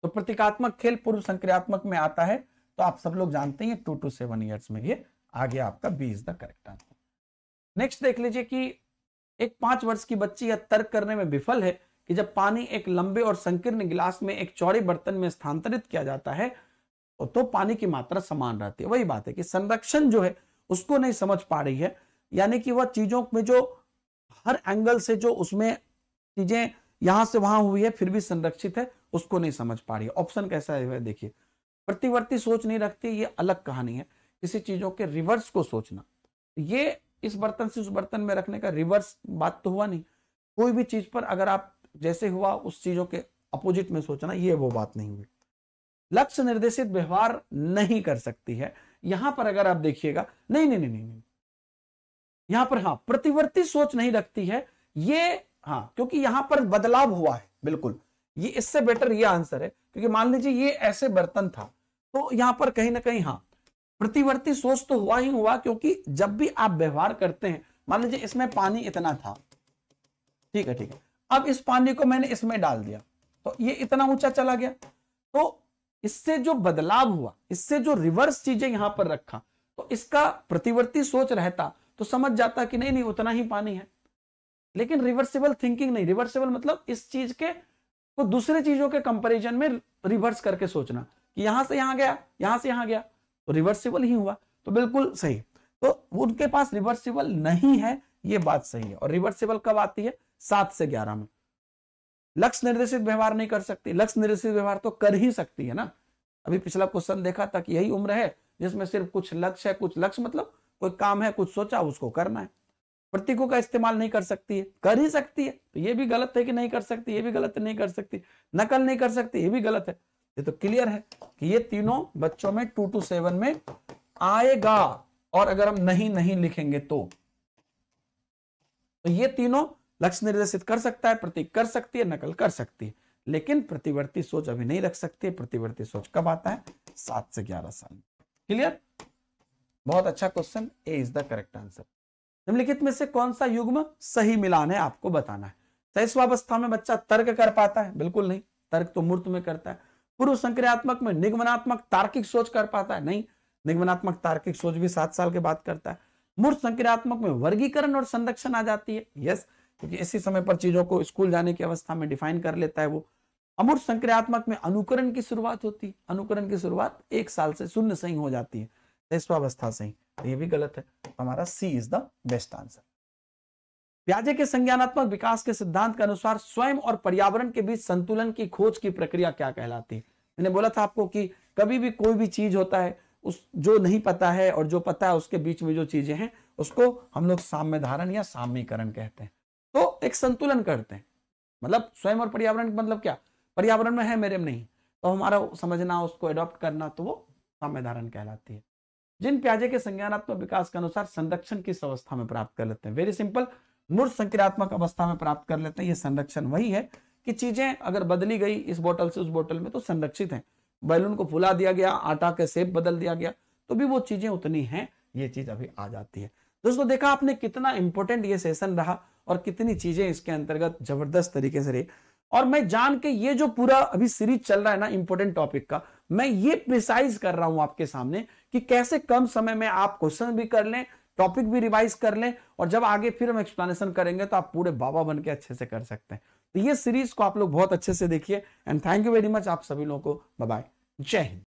तो प्रतीकात्मक खेल पूर्व संक्रियात्मक में आता है, तो आप सब लोग जानते हैं 2 to 7 ईयर्स में ये आ गया आपका B is the correct answer. Next देख लीजिए कि एक 5 वर्ष की बच्ची यह तर्क करने में विफल है कि जब पानी एक लंबे और संकीर्ण गिलास में एक चौड़े बर्तन में स्थानांतरित किया जाता है तो पानी की मात्रा समान रहती है। वही बात है कि संरक्षण जो है उसको नहीं समझ पा रही है, यानी कि वह चीजों में जो हर एंगल से जो उसमें चीजें यहां से वहां हुई है फिर भी संरक्षित है, उसको नहीं समझ पा रही है। ऑप्शन कैसा है देखिए, प्रतिवर्ती सोच नहीं रखती, ये अलग कहानी है। किसी चीजों के रिवर्स को सोचना, ये इस बर्तन से उस बर्तन में रखने का रिवर्स बात तो हुआ नहीं। कोई भी चीज पर अगर आप जैसे हुआ उस चीजों के अपोजिट में सोचना, ये वो बात नहीं हुई। लक्ष्य निर्देशित व्यवहार नहीं कर सकती है, यहां पर अगर आप देखिएगा, नहीं, यहां पर हाँ प्रतिवर्ती सोच नहीं रखती है ये, हाँ क्योंकि यहां पर बदलाव हुआ है, बिल्कुल ये इससे बेटर ये आंसर है, क्योंकि मान लीजिए ये ऐसे बर्तन था तो यहां पर कहीं ना कहीं हाँ प्रतिवर्ती सोच तो हुआ ही हुआ, क्योंकि जब भी आप व्यवहार करते हैं, मान लीजिए इसमें पानी इतना था, ठीक है, अब इस पानी को मैंने इसमें डाल दिया तो ये इतना ऊंचा चला गया, तो इससे जो बदलाव हुआ, इससे जो रिवर्स चीजें यहां पर रखा, तो इसका प्रतिवर्ती सोच रहता तो समझ जाता कि नहीं उतना ही पानी है। लेकिन रिवर्सिबल थिंकिंग नहीं, रिवर्सिबल मतलब इस चीज के को दूसरे चीजों के कंपैरिजन में रिवर्स करके सोचना कि यहां से यहां गया, यहां से यहां गया, तो रिवर्सिबल ही हुआ, तो बिल्कुल सही। तो उनके पास रिवर्सिबल नहीं है, ये बात सही है। और रिवर्सिबल कब आती है? 7 से 11 में। लक्ष्य निर्देशित व्यवहार नहीं कर सकती, लक्ष्य निर्देशित व्यवहार तो कर ही सकती है ना। अभी पिछला क्वेश्चन देखा था कि यही उम्र है जिसमें सिर्फ कुछ लक्ष्य है, कुछ लक्ष्य मतलब कोई काम है, कुछ सोचा उसको करना है। प्रतीकों का इस्तेमाल नहीं कर सकती है, कर ही सकती है, तो ये भी गलत है कि नहीं कर सकती, ये भी गलत है, नहीं कर सकती। नकल नहीं कर सकती, ये भी गलत है। ये तो क्लियर है कि ये तीनों बच्चों में 2 to 7 में आएगा, और अगर हम नहीं लिखेंगे तो ये तीनों लक्ष्य निर्देशित कर सकता है, प्रतीक कर सकती है, नकल कर सकती है, लेकिन प्रतिवर्ती सोच अभी नहीं रख सकती। प्रतिवर्ती सोच कब आता है? 7 से 11 साल में। क्लियर? बहुत अच्छा question, A is the correct answer. निम्नलिखित में से कौन सा युग्म सही मिलान है आपको बताना है। शैशवावस्था में बच्चा तर्क कर पाता है? बिल्कुल नहीं, तर्क तो मूर्त में करता है। पूर्व संक्रियात्मक में निगमनात्मक तार्किक सोच कर पाता है? नहीं, निगमनात्मक तार्किक सोच भी 7 साल के बाद करता है। मूर्त संक्रियात्मक में वर्गीकरण और संरक्षण आ जाती है, यस, क्योंकि इसी समय पर चीजों को स्कूल जाने की अवस्था में डिफाइन कर लेता है वो। अमूर्त संक्रियात्मक में अनुकरण की शुरुआत होती है, अनुकरण की शुरुआत 1 साल से शून्य से ही हो जाती है, शैशवावस्था से ही। ये भी गलत है, हमारा सी इज द बेस्ट आंसर। पियाजे के संज्ञानात्मक विकास के सिद्धांत के अनुसार स्वयं और पर्यावरण के बीच संतुलन की खोज की प्रक्रिया क्या कहलाती है? मैंने बोला था आपको कि कभी भी कोई भी चीज होता है, उस जो नहीं पता है और जो पता है उसके बीच में जो चीजें हैं उसको हम लोग साम्य धारण या साम्यीकरण कहते हैं। तो एक संतुलन करते हैं, मतलब स्वयं और पर्यावरण का मतलब क्या? पर्यावरण में है, मेरे में नहीं, तो हमारा समझना, उसको एडॉप्ट करना, तो वो साम्य धारण कहलाती है। जिन पियाजे के संज्ञानात्मक विकास के अनुसार संरक्षण किस अवस्था में प्राप्त कर लेते हैं? वेरी सिंपल, मूर्त संक्रियात्मक अवस्था में प्राप्त कर लेते हैं। ये संरक्षण वही है कि चीजें अगर बदली गई इस बोतल से उस बोतल में तो संरक्षित है। बैलून को फुला दिया गया, आटा के शेप बदल दिया गया, तो भी वो चीजें उतनी हैं, ये चीज अभी आ जाती है। दोस्तों देखा आपने कितना इंपॉर्टेंट ये सेशन रहा और कितनी चीजें इसके अंतर्गत जबरदस्त तरीके से रही। और मैं जान के ये जो पूरा अभी सीरीज चल रहा है ना इंपॉर्टेंट टॉपिक का, मैं ये प्रिसाइज कर रहा हूं आपके सामने कि कैसे कम समय में आप क्वेश्चन भी कर लें, टॉपिक भी रिवाइज कर लें, और जब आगे फिर हम एक्सप्लेनेशन करेंगे तो आप पूरे बाबा बन के अच्छे से कर सकते हैं। तो ये सीरीज को आप लोग बहुत अच्छे से देखिए and thank you very much आप सभी लोगों को। बाय बाय, जय हिंद।